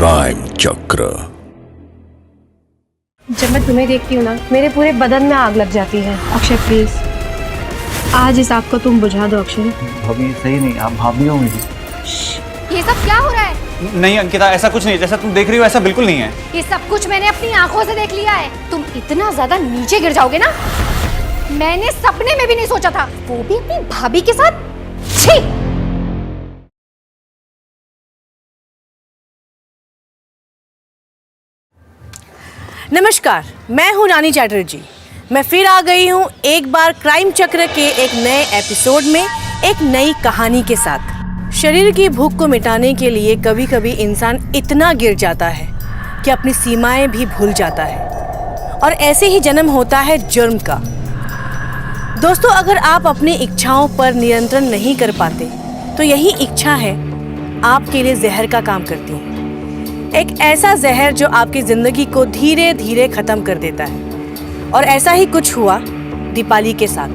Crime चक्र। जब मैं तुम्हें देखती हूँ ना, मेरे पूरे बदन में आग लग जाती है। अक्षय प्लीज, आज इस आग को तुम बुझा दो। अक्षय भाभी सही नहीं, आप भाभी हो मेरी। ये सब क्या हो रहा है? नहीं अंकिता, ऐसा कुछ नहीं, जैसा तुम देख रही हो ऐसा बिल्कुल नहीं है। ये सब कुछ मैंने अपनी आंखों से देख लिया है। तुम इतना ज्यादा नीचे गिर जाओगे ना, मैंने सपने में भी नहीं सोचा था, वो भी अपनी भाभी के साथ। छी! नमस्कार, मैं हूं रानी चैटर्जी। मैं फिर आ गई हूं एक बार क्राइम चक्र के एक नए एपिसोड में एक नई कहानी के साथ। शरीर की भूख को मिटाने के लिए कभी कभी इंसान इतना गिर जाता है कि अपनी सीमाएं भी भूल जाता है, और ऐसे ही जन्म होता है जुर्म का। दोस्तों, अगर आप अपनी इच्छाओं पर नियंत्रण नहीं कर पाते तो यही इच्छा है आपके लिए जहर का काम करती है। एक ऐसा जहर जो आपकी जिंदगी को धीरे धीरे खत्म कर देता है। और ऐसा ही कुछ हुआ दीपाली के साथ।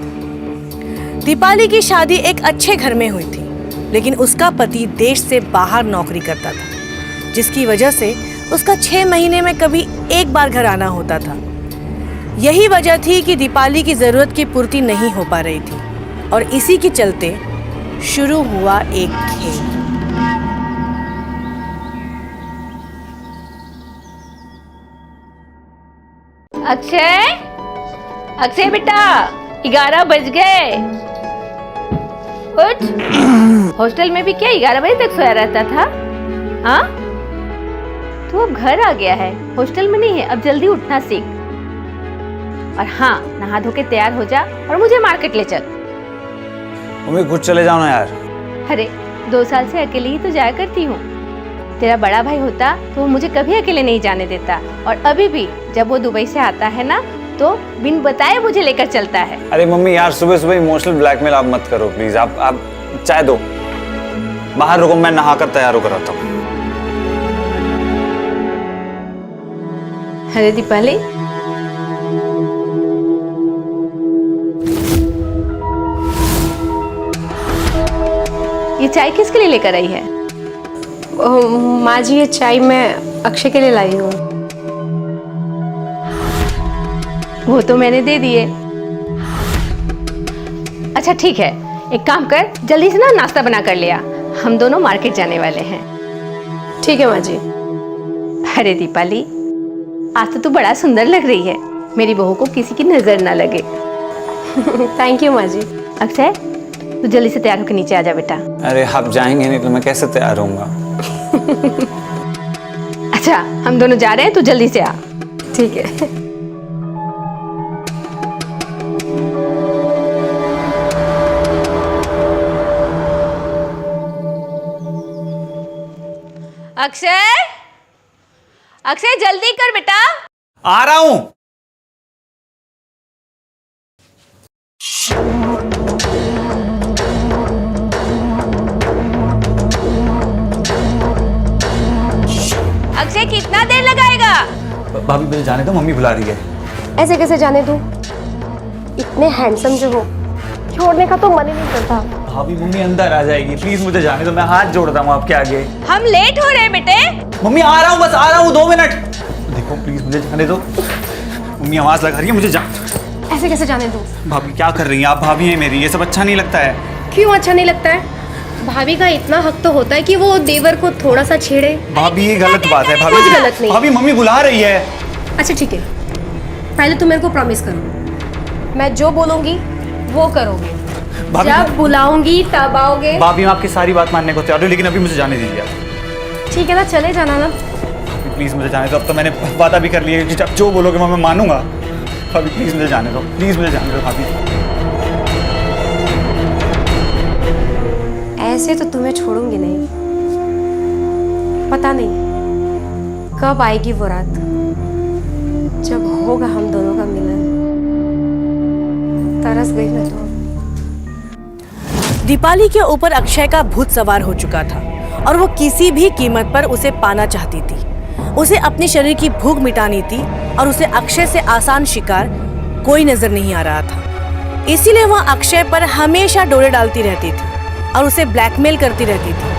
दीपाली की शादी एक अच्छे घर में हुई थी, लेकिन उसका पति देश से बाहर नौकरी करता था, जिसकी वजह से उसका 6 महीने में कभी एक बार घर आना होता था। यही वजह थी कि दीपाली की जरूरत की पूर्ति नहीं हो पा रही थी, और इसी के चलते शुरू हुआ एक खेल। अक्षय, अक्षय बेटा, 11 बज गए। उठ। हॉस्टल में भी क्या 11 बजे तक सोया रहता था? हाँ, तू अब घर आ गया है, हॉस्टल में नहीं है। अब जल्दी उठना सीख। और हाँ, नहा धो के तैयार हो जा और मुझे मार्केट ले चल। मम्मी कुछ चले जाओ ना यार। अरे 2 साल से अकेले ही तो जाया करती हूँ। तेरा बड़ा भाई होता तो वो मुझे कभी अकेले नहीं जाने देता, और अभी भी जब वो दुबई से आता है ना, तो बिन बताए मुझे लेकर चलता है। अरे मम्मी यार, सुबह सुबह इमोशनल ब्लैकमेल आप मत करो प्लीज। आप चाय दो, बाहर रुको, मैं नहा कर तैयार होकर आता हूँ। अरे दीपाली, ये चाय किसके लिए लेकर आई है? माँ जी, ये चाय मैं अक्षय के लिए लाई हूँ। वो तो मैंने दे दिए। अच्छा ठीक है, एक काम कर, जल्दी से ना नाश्ता बना कर लिया, हम दोनों मार्केट जाने वाले हैं। ठीक है माँ जी। अरे दीपाली, आज तो तू बड़ा सुंदर लग रही है, मेरी बहू को किसी की नजर ना लगे। थैंक यू माँ जी। अक्षय, तू जल्दी से तैयार होकर नीचे आ जा बेटा। अरे आप जाएंगे नहीं तो मैं कैसे तैयार होऊंगा? अच्छा, हम दोनों जा रहे हैं, तू जल्दी से आ। ठीक है। अक्षय, अक्षय जल्दी कर बेटा। आ रहा हूँ। अक्षय कितना देर लगाएगा? भाभी मुझे जाने दो, मम्मी बुला रही है। ऐसे कैसे जाने दूँ? इतने हैंडसम जो हो, छोड़ने का तो मन ही नहीं करता। भाभी मम्मी अंदर आ जाएगी, प्लीज मुझे जाने दो, मैं हाथ जोड़ता हूँ आपके आगे। हम लेट हो रहे हैं बेटे। मम्मी आ रहा हूँ, बस आ रहा हूँ, 2 मिनट। देखो प्लीज मुझे जाने दो। मम्मी आवाज लगा रही है, मुझे ऐसे कैसे जाने दूँ? भाभी क्या कर रही हैं आप? भाभी हैं मेरी, ये सब अच्छा नहीं लगता है। क्यों अच्छा नहीं लगता है? भाभी का इतना हक तो होता है कि वो देवर को थोड़ा सा छेड़े। भाभी ये गलत बात है। भाभी कुछ गलत नहीं। भाभी मम्मी बुला रही है। अच्छा ठीक है, पहले तुम मेरे को प्रॉमिस करो, मैं जो बोलूंगी वो करोगे। भाभी जब बुलाऊंगी तब आओगे। भाभी मैं आपकी सारी बात मानने को तैयार हूँ, लेकिन अभी मुझे जाने दीजिए आप। ठीक है ना, चले जाना ना। प्लीज मुझे जाने दो, अब तो मैंने वादा भी कर लिया है कि जब जो बोलोगे मैं मानूंगा। भाभी प्लीज मुझे जाने दो, प्लीज मुझे जाने दो भाभी। ऐसे तो तुम्हें छोड़ूंगी नहीं। पता नहीं कब आएगी वो रात जब होगा हम दोनों का मिलन। तरस गई मैं तो। दीपाली के ऊपर अक्षय का भूत सवार हो चुका था, और वो किसी भी कीमत पर उसे पाना चाहती थी। उसे अपने शरीर की भूख मिटानी थी, और उसे अक्षय से आसान शिकार कोई नजर नहीं आ रहा था। इसीलिए वह अक्षय पर हमेशा डोरे डालती रहती थी और उसे ब्लैकमेल करती रहती थी।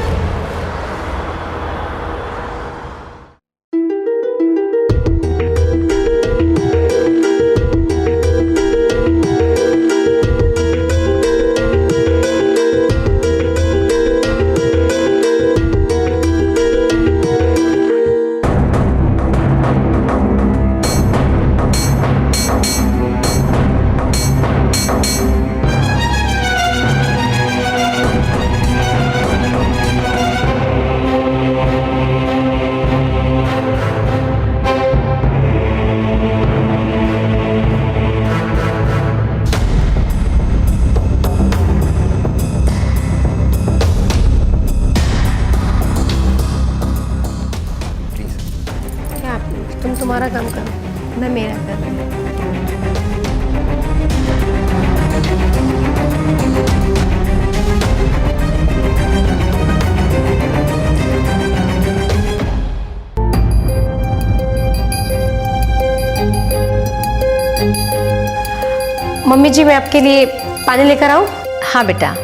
तुम्हारा काम करो, मैं मेरा कर रही हूँ। मम्मी जी, मैं आपके लिए पानी लेकर आऊँ? हाँ बेटा,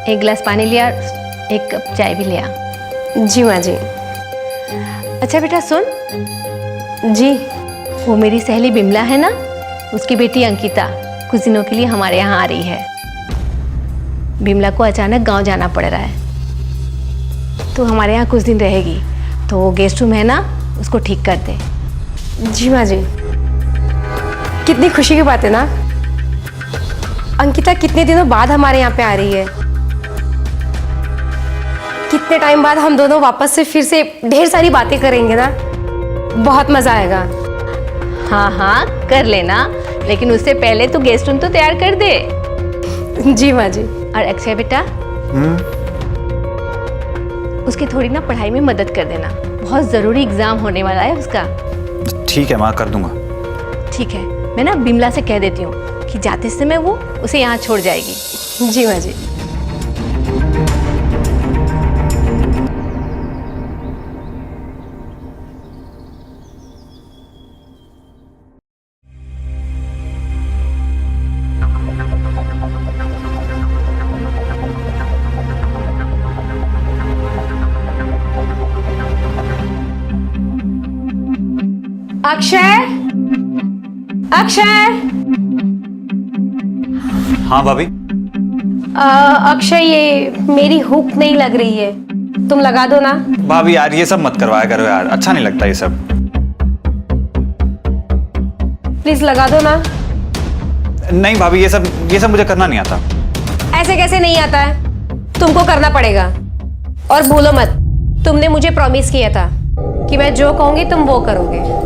एक गिलास पानी लिया, एक कप चाय भी लिया। जी माँ जी। अच्छा बेटा सुन, जी। वो मेरी सहेली बिमला है ना, उसकी बेटी अंकिता कुछ दिनों के लिए हमारे यहाँ आ रही है। बिमला को अचानक गांव जाना पड़ रहा है, तो हमारे यहाँ कुछ दिन रहेगी, तो वो गेस्ट रूम है ना, उसको ठीक कर दे। जी माँ जी। कितनी खुशी की बात है ना, अंकिता कितने दिनों बाद हमारे यहाँ पे आ रही है। कितने टाइम बाद हम दोनों वापस से फिर से ढेर सारी बातें करेंगे ना, बहुत मजा आएगा। हाँ हाँ कर लेना, लेकिन उससे पहले तू गेस्ट रूम तो तैयार कर दे। जी माँ जी। और अक्षय बेटा, उसकी थोड़ी ना पढ़ाई में मदद कर देना, बहुत ज़रूरी एग्ज़ाम होने वाला है उसका। ठीक है माँ, कर दूंगा। ठीक है, मैं ना बिमला से कह देती हूँ कि जाते समय वो उसे यहाँ छोड़ जाएगी। जी माँ जी। अक्षय, अक्षय। हाँ भाभी। अक्षय, ये मेरी हुक नहीं लग रही है, तुम लगा दो ना। भाभी यार ये सब मत करवाया करो यार, अच्छा नहीं लगता ये सब। प्लीज लगा दो ना। नहीं भाभी, ये सब मुझे करना नहीं आता। ऐसे कैसे नहीं आता है, तुमको करना पड़ेगा। और भूलो मत, तुमने मुझे प्रॉमिस किया था कि मैं जो कहूंगी तुम वो करोगे।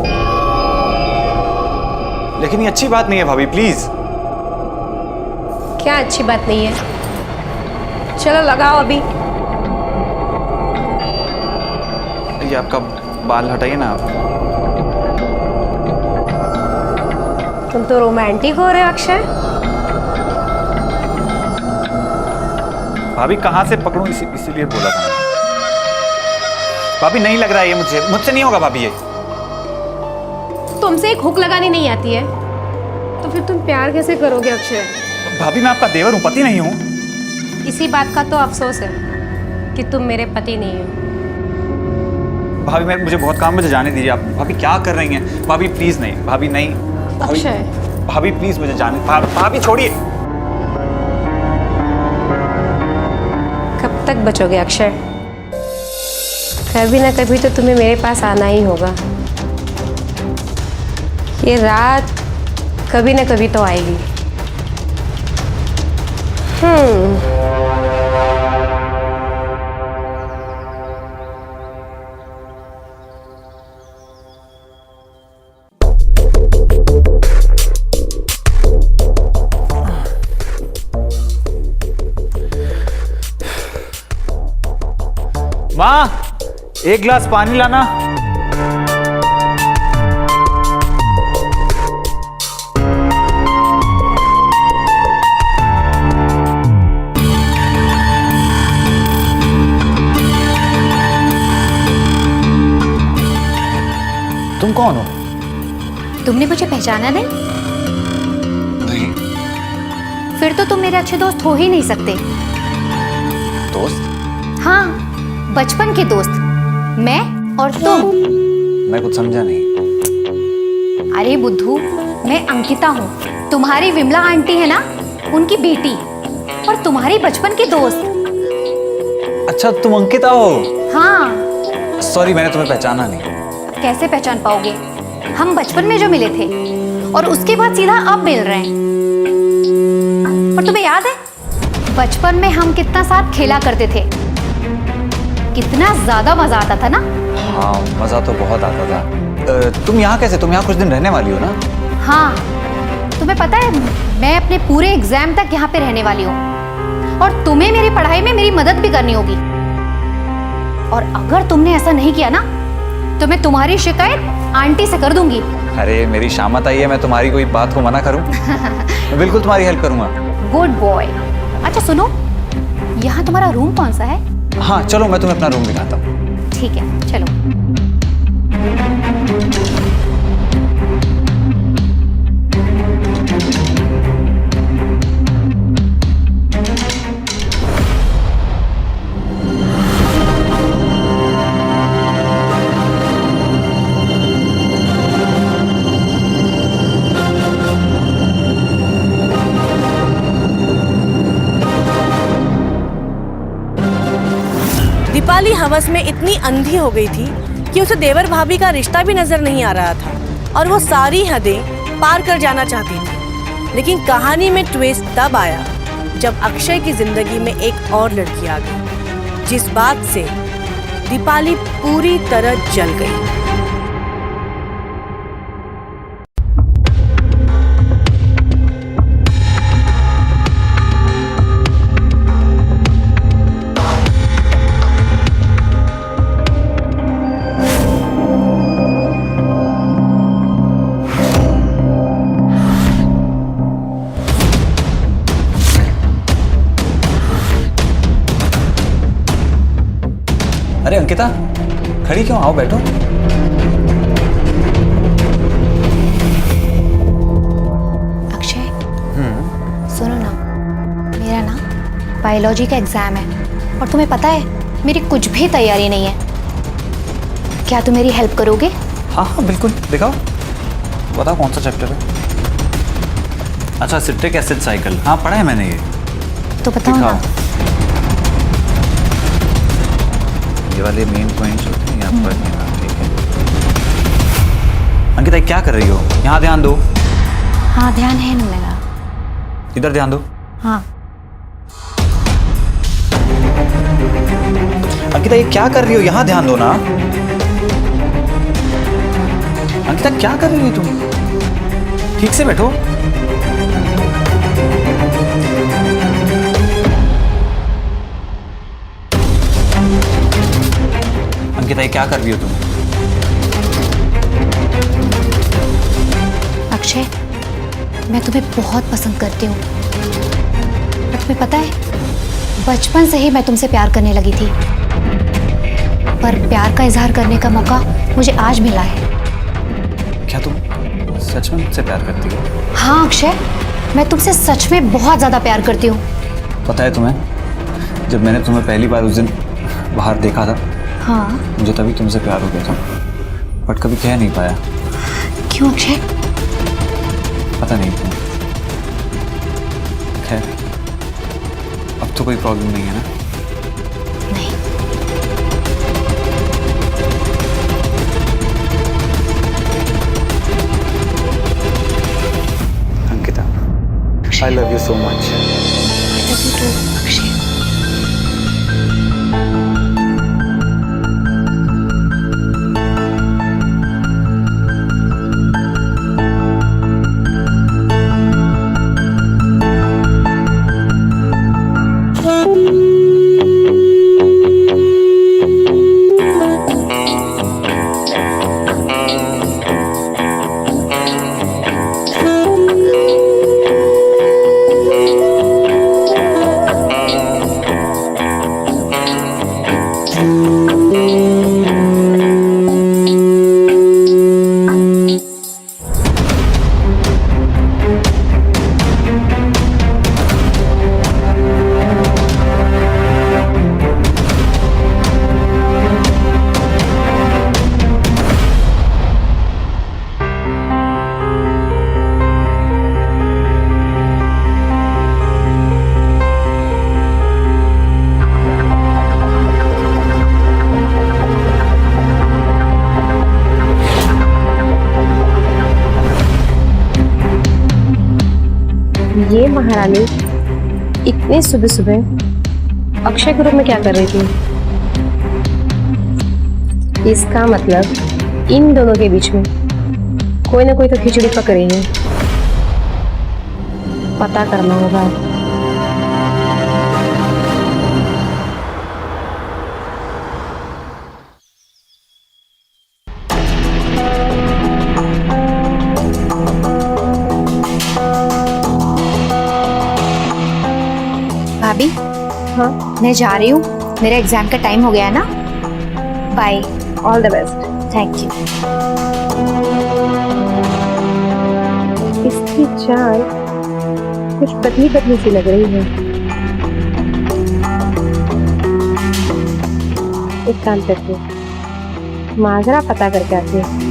लेकिन ये अच्छी बात नहीं है भाभी, प्लीज। क्या अच्छी बात नहीं है? चलो लगाओ अभी। ये आपका बाल हटाइए ना आप। तुम तो रोमांटिक हो रहे हो अक्षय। भाभी कहाँ से पकड़ूं, इसीलिए बोला था मैंने। भाभी नहीं लग रहा है ये मुझसे नहीं होगा भाभी ये। तुमसे एक हुक लगानी नहीं आती है तो फिर तुम प्यार कैसे करोगे अक्षय? भाभी मैं आपका देवर हूँ, पति नहीं हूँ। इसी बात का तो अफसोस है कि तुम मेरे पति नहीं हो। भाभी मुझे बहुत काम, मुझे जाने दीजिए आप। भाभी क्या कर रही हैं? भाभी प्लीज नहीं, भाभी नहीं। अक्षय, भाभी प्लीज मुझे जाने, भाभी छोड़िए। कब तक बचोगे अक्षय? कभी ना कभी तो तुम्हें मेरे पास आना ही होगा। ये रात कभी ना कभी तो आएगी। माँ, एक गिलास पानी लाना। तुम कौन हो? तुमने मुझे पहचाना नहीं? नहीं। फिर तो तुम मेरे अच्छे दोस्त हो ही नहीं सकते। दोस्त? हाँ, बचपन के दोस्त, मैं और तुम। मैं कुछ समझा नहीं। अरे बुद्धू, मैं अंकिता हूँ, तुम्हारी विमला आंटी है ना, उनकी बेटी, और तुम्हारी बचपन की दोस्त। अच्छा तुम अंकिता हो? हाँ। सॉरी, मैंने तुम्हें पहचाना नहीं। कैसे पहचान पाओगे? हम बचपन में जो मिले थे और उसके बाद सीधा अब मिल रहे हैं। और तुम्हें याद है बचपन में हम कितना साथ खेला करते थे, कितना ज्यादा मजा आता था ना? हाँ मजा तो बहुत आता था। तुम यहाँ कैसे? तुम यहाँ कुछ दिन रहने वाली हो ना? हाँ, तुम्हें पता है मैं अपने पूरे एग्जाम तक यहाँ पे रहने वाली हूँ, और तुम्हें मेरी पढ़ाई में मेरी मदद भी करनी होगी। और अगर तुमने ऐसा नहीं किया ना तो मैं तुम्हारी शिकायत आंटी से कर दूंगी। अरे मेरी शामत आई है, मैं तुम्हारी कोई बात को मना करूं? मैं बिल्कुल तुम्हारी हेल्प करूंगा। Good boy. अच्छा सुनो, यहाँ तुम्हारा रूम कौन सा है? हाँ चलो मैं तुम्हें अपना रूम दिखाता हूँ। ठीक है चलो। दीपाली हवस में इतनी अंधी हो गई थी कि उसे देवर भाभी का रिश्ता भी नजर नहीं आ रहा था और वो सारी हदें पार कर जाना चाहती थी। लेकिन कहानी में ट्विस्ट तब आया जब अक्षय की जिंदगी में एक और लड़की आ गई, जिस बात से दीपाली पूरी तरह जल गई। अरे अंकिता, खड़ी क्यों? आओ बैठो। अक्षय सुनो ना, मेरा ना बायोलॉजी का एग्जाम है और तुम्हें पता है मेरी कुछ भी तैयारी नहीं है। क्या तुम मेरी हेल्प करोगे? हाँ हाँ बिल्कुल, दिखाओ, बताओ कौन सा चैप्टर है? अच्छा, सिट्रिक एसिड साइकिल, हाँ पढ़ा है मैंने ये। तो बताओ ना। ये वाले मेन पॉइंट्स होते हैं यहाँ पर। ठीक है अंकिता, क्या कर रही हो? यहाँ ध्यान दो। हाँ ध्यान है ना मेरा। इधर ध्यान दो। हाँ अंकिता, ये क्या कर रही हो? यहाँ ध्यान दो ना। अंकिता क्या कर रही हो तुम? ठीक से बैठो। अंकिता ये क्या कर रही हो तुम? अक्षय, मैं तुम्हें बहुत पसंद करती हूँ। और तुम्हें पता है, बचपन से ही मैं तुमसे प्यार करने लगी थी, पर प्यार का इजहार करने का मौका मुझे आज मिला है। क्या तुम सच में मुझसे प्यार करती हो? हाँ अक्षय, मैं तुमसे सच में बहुत ज्यादा प्यार करती हूँ। पता है तुम्हें, जब मैंने तुम्हें पहली बार उस दिन बाहर देखा था, हाँ मुझे तभी तुमसे प्यार हो गया था, बट कभी कह नहीं पाया। क्यों अक्षय? पता नहीं क्यों। खैर, अब तो कोई प्रॉब्लम नहीं है ना? नहीं। Ankita, I love you so much. I love you too, Akshay. ये महारानी इतने सुबह सुबह अक्षय के रूम में क्या कर रही थी? इसका मतलब इन दोनों के बीच में कोई ना कोई तो खिचड़ी पक रही है। पता करना होगा। हाँ मैं जा रही हूँ, मेरा एग्जाम का टाइम हो गया है ना। Bye. All the best. Thank you. इसकी चाल कुछ पतली पतली सी लग रही है। एक काम करती हूँ, माजरा पता करके आती हूँ।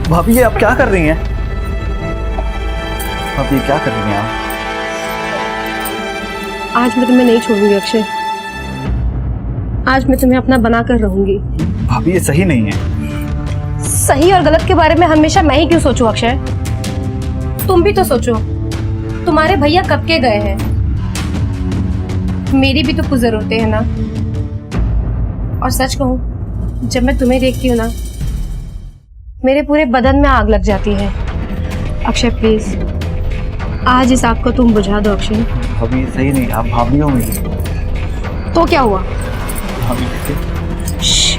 भाभी ये आप क्या कर रही हैं? भाभी ये क्या कर रही हैं आप? आज मैं तुम्हें नहीं छोड़ूंगी अक्षय। आज मैं तुम्हें अपना बना कर रहूंगी। भाभी ये सही नहीं है। सही और गलत के बारे में हमेशा मैं ही क्यों सोचूं अक्षय? तुम भी तो सोचो, तुम्हारे भैया कब के गए हैं? मेरी भी तो कुछ जरूरतें हैं ना। और सच कहूं, जब मैं तुम्हें देखती हूँ ना, मेरे पूरे बदन में आग लग जाती है। अक्षय प्लीज, आज इस आग को तुम बुझा दो अक्षय। भाभी ये सही नहीं, आप भाभी हो मेरी। तो क्या हुआ? भाभी देखिए। श्श।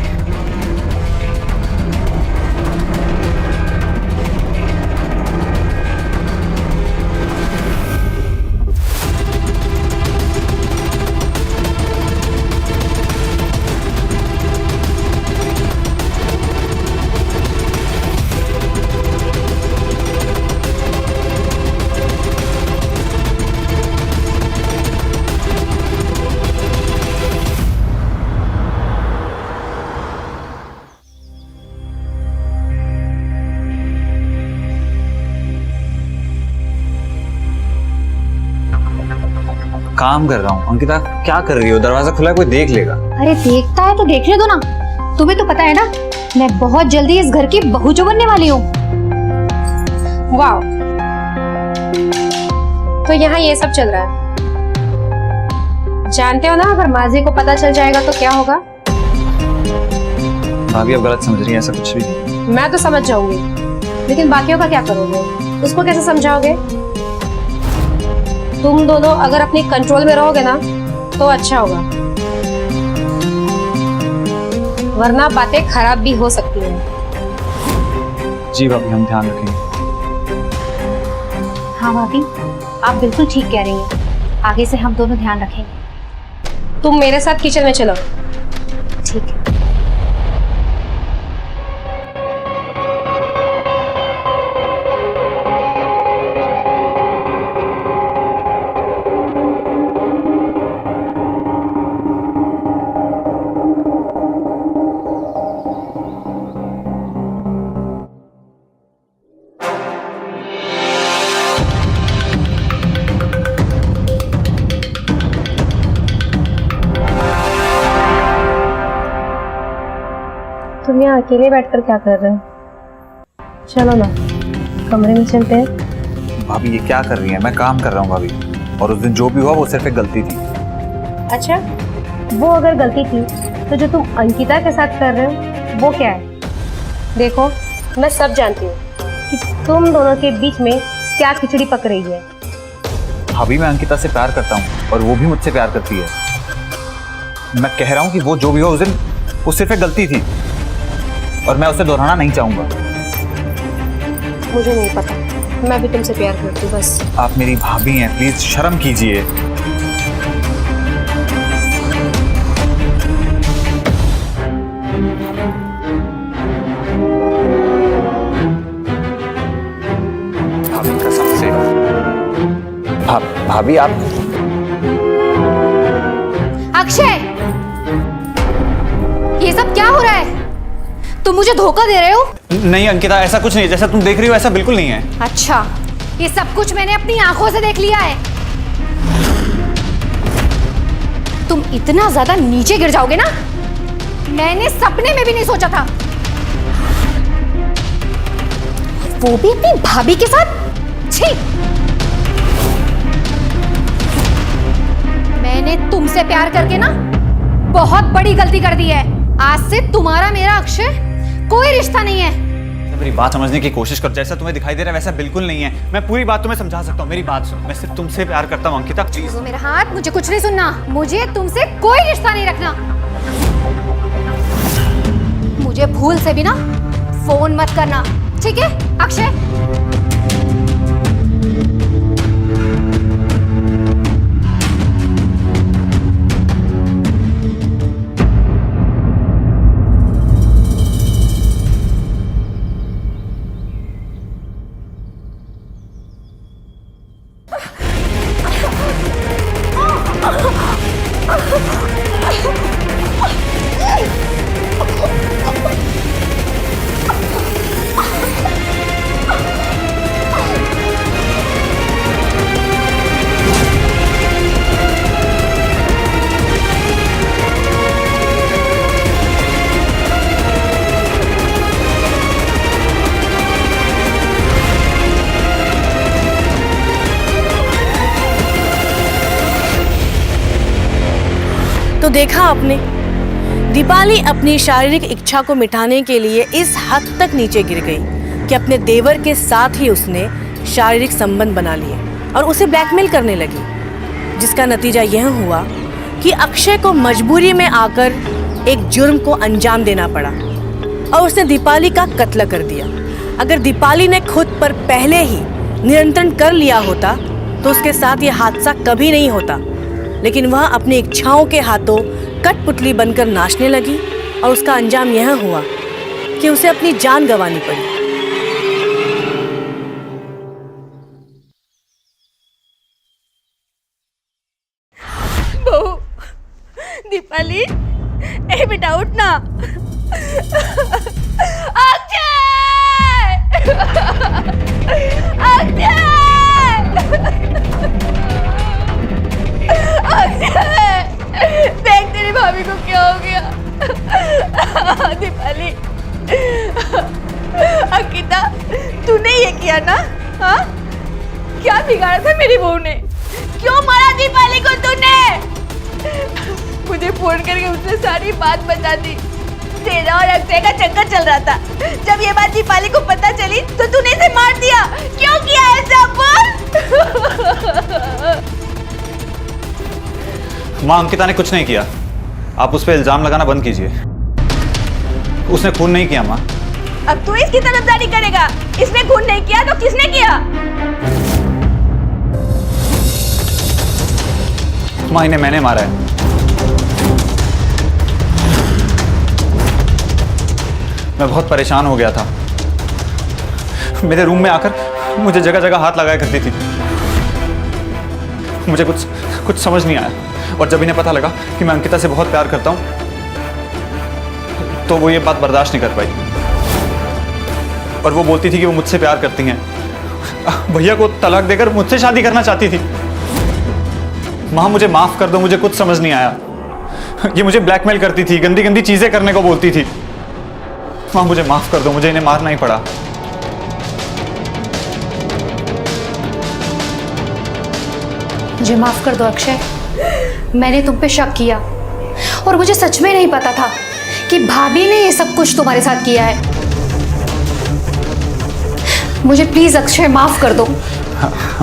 काम कर रहा हूँ। अंकिता क्या कर रही हो? दरवाजा खुला है, कोई देख लेगा। अरे देखता है तो देखने दो ना। तुम्हें तो पता है ना, मैं बहुत जल्दी इस घर की बहू जो बनने वाली हूँ। वाह, तो यहाँ ये सब चल रहा है। जानते हो ना, अगर माजी को पता चल जाएगा तो क्या होगा? भाभी आप गलत समझ रही हैं, ऐसा कुछ भी नहीं। मैं तो समझ जाऊंगी, लेकिन बाकियों का क्या करोगे? उसको कैसे समझाओगे? तुम दोनों अगर अपने कंट्रोल में रहोगे ना तो अच्छा होगा, वरना बातें खराब भी हो सकती हैं। जी भाभी, हम ध्यान रखेंगे। हाँ भाभी, आप बिल्कुल ठीक कह रही हैं। आगे से हम दोनों ध्यान रखेंगे। तुम मेरे साथ किचन में चलो। ठीक है। तुम यहाँ अकेले बैठकर क्या कर रहे हो? चलो ना, कमरे में चलते हैं। भाभी ये क्या कर रही हैं? मैं काम कर रहा हूँ भाभी, और उस दिन जो भी हुआ वो सिर्फ एक गलती थी। अच्छा, वो अगर गलती थी तो जो तुम अंकिता के साथ कर रहे हो वो क्या है? देखो, मैं सब जानती हूँ कि तुम दोनों के बीच में क्या खिचड़ी पक रही है। भाभी मैं अंकिता से प्यार करता हूँ और वो भी मुझसे प्यार करती है। मैं कह रहा हूँ कि वो जो भी हुआ उस दिन वो सिर्फ एक गलती थी और मैं उसे दोहराना नहीं चाहूंगा। मुझे नहीं पता, मैं भी तुमसे प्यार करती हूँ बस। आप मेरी भाभी हैं, प्लीज शर्म कीजिए। भाभी कसम से। भाभी आप। अक्षय, ये सब क्या हो रहा है? तुम मुझे धोखा दे रहे हो? नहीं अंकिता, ऐसा कुछ नहीं, जैसा तुम देख रही हो ऐसा बिल्कुल नहीं है। अच्छा, ये सब कुछ मैंने अपनी आंखों से देख लिया है। तुम इतना ज्यादा नीचे गिर जाओगे ना, मैंने सपने में भी नहीं सोचा था। वो भी अपनी भाभी के साथ। छी! मैंने तुमसे प्यार करके ना बहुत बड़ी गलती कर दी है। आज से तुम्हारा मेरा अक्षय कोई रिश्ता नहीं है। मेरी बात समझने की कोशिश कर, जैसा तुम्हें दिखाई दे रहा है वैसा बिल्कुल नहीं है। मैं पूरी बात तुम्हें समझा सकता हूँ, मेरी बात सुनो। मैं सिर्फ तुमसे प्यार करता हूँ अंकिता, प्लीज। वो मेरा हाथ, मुझे कुछ नहीं सुनना। मुझे तुमसे कोई रिश्ता नहीं रखना। मुझे भूल से भी ना फोन मत करना, ठीक है अक्षय? तो देखा आपने, दीपाली अपनी शारीरिक इच्छा को मिटाने के लिए इस हद तक नीचे गिर गई कि अपने देवर के साथ ही उसने शारीरिक संबंध बना लिए और उसे ब्लैकमेल करने लगी, जिसका नतीजा यह हुआ कि अक्षय को मजबूरी में आकर एक जुर्म को अंजाम देना पड़ा और उसने दीपाली का कत्ल कर दिया। अगर दीपाली ने खुद पर पहले ही नियंत्रण कर लिया होता तो उसके साथ यह हादसा कभी नहीं होता, लेकिन वह अपनी इच्छाओं के हाथों कठपुतली बनकर नाचने लगी और उसका अंजाम यह हुआ कि उसे अपनी जान गंवानी पड़ी। बहू, दीपाली, ए बेटा उठना। अक्षय! अक्षय! देख तेरी भाभी को क्या हो गया। दीपाली, अंकिता, तूने ये किया ना? हाँ, क्या बिगाड़ा था मेरी बहू ने? क्यों मारा दीपाली को तूने? मुझे फोन करके उसने सारी बात बता दी। तेरा और अक्षय का चक्कर चल रहा था। जब ये बात दीपाली को पता चली तो तूने इसे मार दिया। क्यों किया ऐसा? माँ, अंकिता ने कुछ नहीं किया। आप उस पर इल्जाम लगाना बंद कीजिए। उसने खून नहीं किया माँ। अब तू इसकी तरफदारी करेगा? इसने खून नहीं किया तो किसने किया? माँ, इन्हें मैंने मारा है। मैं बहुत परेशान हो गया था। मेरे रूम में आकर मुझे जगह जगह हाथ लगाया करती थी। मुझे कुछ समझ नहीं आया, और जब इन्हें पता लगा कि मैं अंकिता से बहुत प्यार करता हूं तो वो ये बात बर्दाश्त नहीं कर पाई और वो बोलती थी कि वो मुझसे प्यार करती हैं। भैया को तलाक देकर मुझसे शादी करना चाहती थी। माँ, मुझे माफ कर दो, मुझे कुछ समझ नहीं आया। ये मुझे ब्लैकमेल करती थी, गंदी गंदी चीजें करने को बोलती थी। माँ, मुझे माफ कर दो, मुझे इन्हें मारना ही पड़ा। मुझे माफ कर दो अक्षय। मैंने तुम पे शक किया और मुझे सच में नहीं पता था कि भाभी ने ये सब कुछ तुम्हारे साथ किया है। मुझे प्लीज अक्षय माफ कर दो।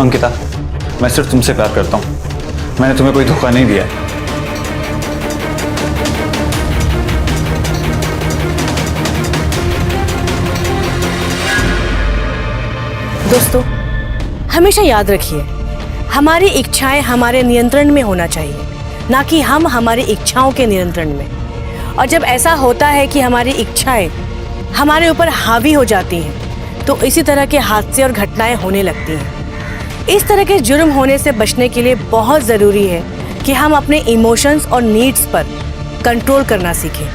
अंकिता, मैं सिर्फ तुमसे प्यार करता हूँ। मैंने तुम्हें कोई धोखा नहीं दिया है। दोस्तों, हमेशा याद रखिए, हमारी इच्छाएं हमारे नियंत्रण में होना चाहिए, ना कि हम हमारी इच्छाओं के नियंत्रण में। और जब ऐसा होता है कि हमारी इच्छाएं हमारे ऊपर हावी हो जाती हैं तो इसी तरह के हादसे और घटनाएं होने लगती हैं। इस तरह के जुर्म होने से बचने के लिए बहुत ज़रूरी है कि हम अपने इमोशंस और नीड्स पर कंट्रोल करना सीखें।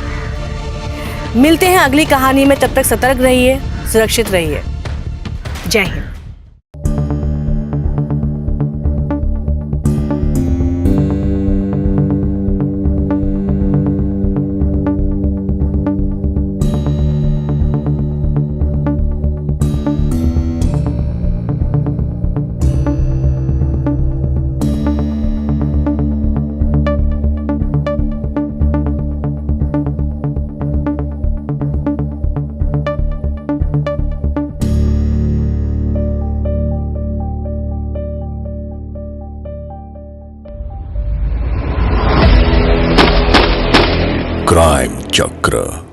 मिलते हैं अगली कहानी में, तब तक सतर्क रहिए, सुरक्षित रहिए। जय हिंद। क्राइम चक्र।